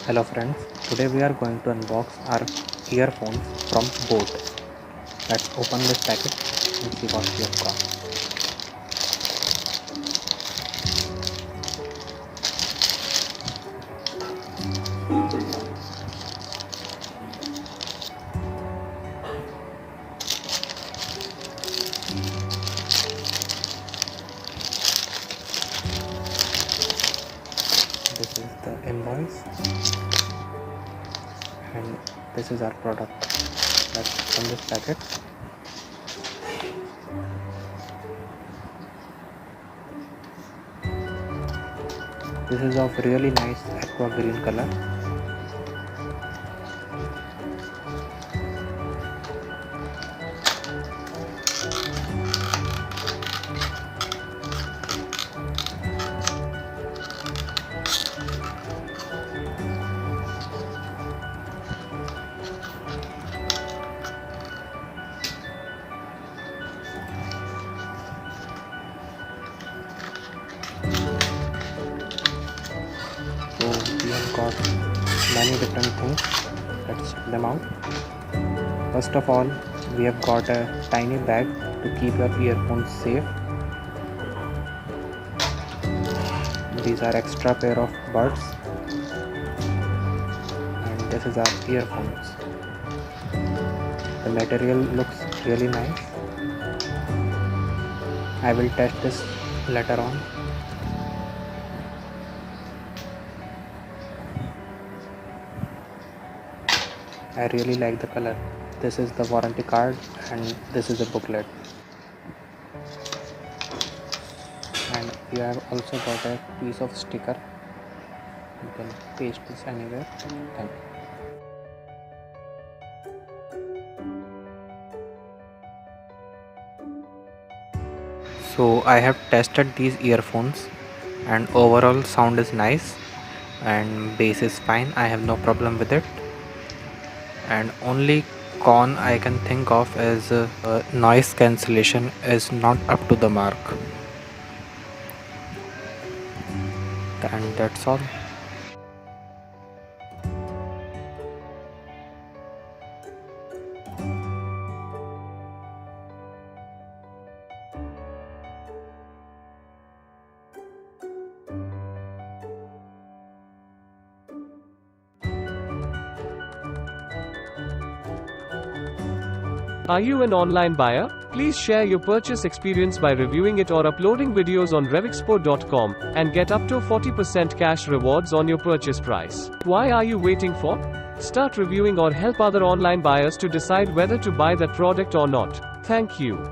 Hello friends, today we are going to unbox our earphones from boAt. Let's open this packet and see what we have got. This is the invoice and this is our product. Let's open this packet. This is of really nice aqua green color. So we have got many different things. Let's check them out. First of all, we have got a tiny bag to keep your earphones safe. These are extra pair of buds and this is our earphones. The material looks really nice. I will test this later on. I really like the color. This is the warranty card and this is the booklet. And we have also got a piece of sticker. You can paste this anywhere. Thank you. So I have tested these earphones and overall sound is nice and bass is fine. I have no problem with it. And only con I can think of is noise cancellation is not up to the mark. And that's all. Are you an online buyer? Please share your purchase experience by reviewing it or uploading videos on RevExpo.com and get up to 40% cash rewards on your purchase price. Why are you waiting for? Start reviewing or help other online buyers to decide whether to buy that product or not. Thank you.